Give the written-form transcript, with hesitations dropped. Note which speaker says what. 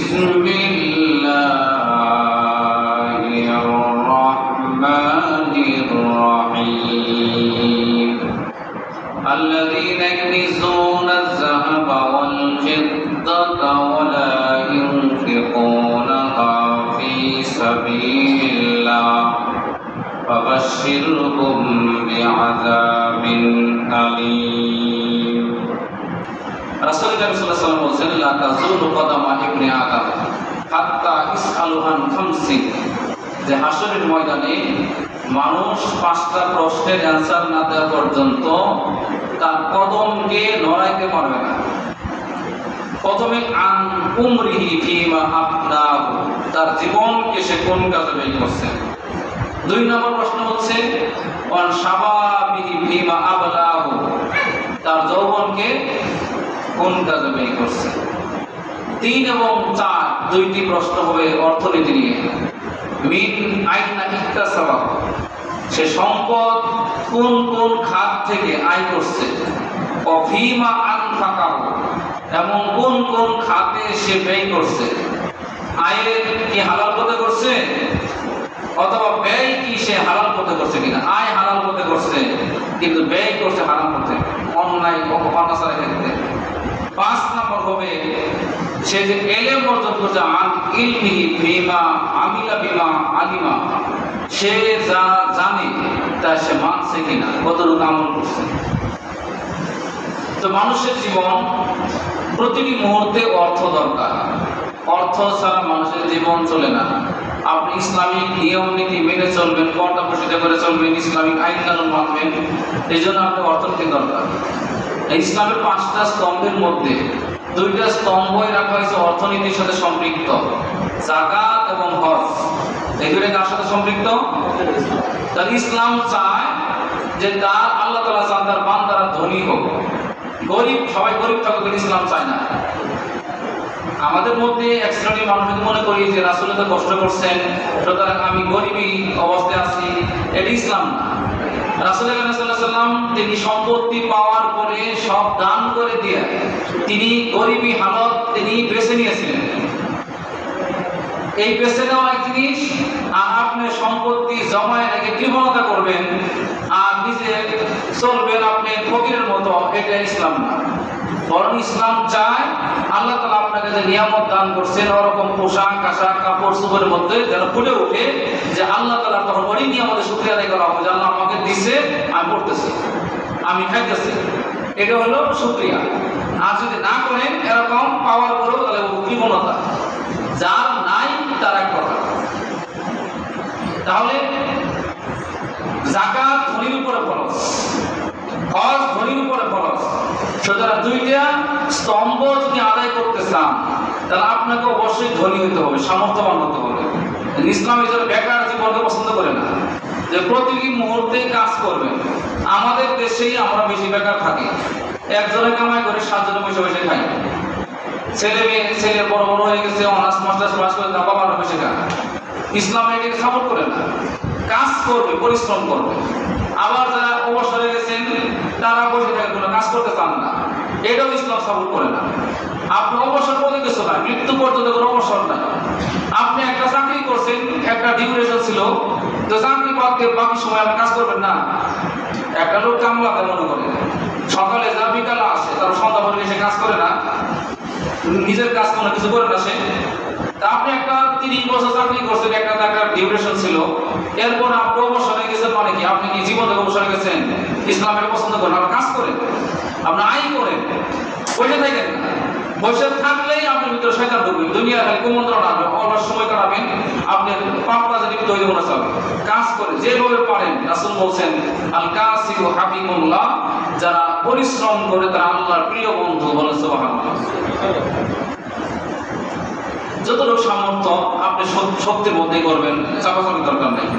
Speaker 1: বিসমিল্লাহির রহমানির রহিম الذين يكنزون الذهب والفضة ولا ينفقونها في سبيل الله فبشرهم بعذاب أليم রাসূল সাল্লাল্লাহু আলাইহি ওয়াসাল্লাম বলেন লা তাযুলু কদামা ইবনে আদম হাত্তা ইসআলু আন খামসিন, যে হাসরের ময়দানে মানুষ 5টা প্রশ্নের অ্যানসার না দেওয়া পর্যন্ত তার কদমকে নড়াইতে পারবে না। প্রথমে আন উমরিহি ফিমা আফনাহু, তার জীবনকে সে কোন কাজে ব্যয় করছে। 2 নম্বর প্রশ্ন হচ্ছে ওয়ান শাবাবিহি ফিমা আবলাহু, তার যৌবনকে কোন কাজে ব্যয় করছে। 3 এবং 4 দুইটি প্রশ্ন হবে অর্থনীতি নিয়ে। মিন আইনা ইকতাসাবা, সে সম্পদ কোন কোন খাত থেকে আয় করছে। অফিমা আনফাকাহু, এবং কোন কোন খাতে সে ব্যয় করছে। আয়ের কি হালাল পথে করছে অথবা ব্যয় কি সে হালাল পথে করছে কিনা। আয় হালাল পথে করছে কিন্তু ব্যয় করছে হারাম পথে, অন্যায় অনাচারের ক্ষেত্রে। 5 নম্বর হবে সে যে ইলম অর্জন করছে আন ইলমিহি ফিমা আমিলা বিমা আলিমা, সে যা জানে তা সে মানছে কিনা, কতটুকু আমল করছে। তো মানুষের জীবন প্রতিটি মুহূর্তে অর্থ দরকার, অর্থ ছাড়া মানুষের জীবন চলে না। আপনি ইসলামিক নিয়ম নীতি মেনে চলবেন, পর্দা প্রতিষ্ঠা করে চলবেন, ইসলামিক আইন কানুন মানবেন, এই জন্য আপনার অর্থনীতি দরকার। ইসলামের 5টা স্তম্ভের মধ্যে 2টা স্তম্ভই রাখা হয়েছে অর্থনীতির সাথে সম্পৃক্ত, যাকাত এবং হজ। এই 2টা কার সাথে সম্পৃক্ত? তাহলে ইসলাম চায় যে তার আল্লাহ তাআলা চান তার বান্দারা ধনী হোক, গরিব সবাই গরিব থাকুক, ইসলাম চায় না। আমাদের মধ্যে এক শ্রেণীর মানুষ মনে করি যে রাসূল তো কষ্ট করছেন, সুতরাং আমি গরিবই অবস্থায় আছি, এটা ইসলাম না। রাসূল সাল্লাল্লাহু আলাইহি ওয়াসাল্লাম তিনি সম্পত্তি পাওয়ার পরে সব দান করে দিয়ে তিনি গরিবী হালত তিনি বেছে নিয়েছিলেন। এই বেছে নেওয়া এক জিনিস, আর আপনি সম্পত্তি জমায় রেখে কৃপণতা করবেন আর নিজে চলবেন আপনি ফকিরের মতো, এটা ইসলাম না। বরং ইসলাম চায় আল্লাহ তাআলা আপনাকে যে নিয়ামত দান করছেন ওরকম পোশাক আশাক কাপড় চোপড়ের মধ্যে যেন ফুটে ওঠে যে আল্লাহ তাআলা তখন ওই নিয়ামতের শুকরিয়া আদায় করা হবে যে আল্লাহ আমাকে দিছে, আমি পড়তেছি, আমি খাইতেছি, এটা হলো শুকরিয়া। আর যদি না করেন এরকম পাওয়ার পরেও তাহলে কৃপণতা, যার নাই তার এক কথা। তাহলে যাকাত ধনীর উপরে ফরজ, হজ ধনীর উপরে ফরজ। সুতরাং 2টা স্তম্ভ যদি আদায় করতে চান তাহলে আপনাকে অবশ্যই ধনী হতে হবে, সামর্থ্যবান হতে হবে। ইসলাম এজন্য বেকার জীবনকে পছন্দ করে না, যে প্রতিটি মুহূর্তেই কাজ করবেন। আমাদের দেশেই আমরা বেশি বেকার থাকি, একজনে কামাই করে 7 জনে বসে বসে খাই। ছেলে বড় বড় হয়ে গেছে, অনার্স মাস্টার্স পাস করে তার বাবা বসে খায়। ইসলাম এটাকে সাপোর্ট করে না, কাজ করবে, পরিশ্রম করবে। আবার যারা অবসরে গেছেন তারা বসে থাকে, কোনো কাজ করতে চান না, এটাও ইসলাম সাপোর্ট করে না। আপনি অবসর বলে কিছু না, মৃত্যু পর্যন্ত কোনো অবসর নাই। আপনি একটা চাকরি করছেন, একটা ডিউরেশন ছিল, তো চাকরি বাকি সময় আপনি কাজ করবেন না। একটা লোক কামলাতে মনে করে সকালে যা বিকালে আসে, তার সন্ধ্যা পরে এসে কাজ করে না, নিজের কাজ কোনো কিছু করে না সে। তা আপনি একটা 30 বছর চাকরি করছেন, একটা ডিউরেশন ছিল, এরপর আপনি অবসরে গেছেন, মানে কি আপনি কি জীবনে অবসরে গেছেন? ইসলামের পছন্দ করেন, আপনি কাজ করেন, আপনি আয় করেন, বসে থাকেন না। বসে থাকলেই আপনার ভিতরে শয়তান ঢুকবে, দুনিয়ার খালি কুমন্ত্রণা আসবে, অলস সময় কাটাবেন, আপনি পাপ কাজে লিপ্ত হয়ে যাবেন। চাবে কাজ করে যেভাবে পারেন। রাসূল বলছেন আল কাসিবু হাবিবুল্লাহ, যারা পরিশ্রম করে তারা আল্লাহর প্রিয় বন্ধু। বলেন সুবহানাল্লাহ। যতটুকু সামর্থ্য আপনি শক্তির মধ্যেই করবেন, চাপাচাপি দরকার নেই।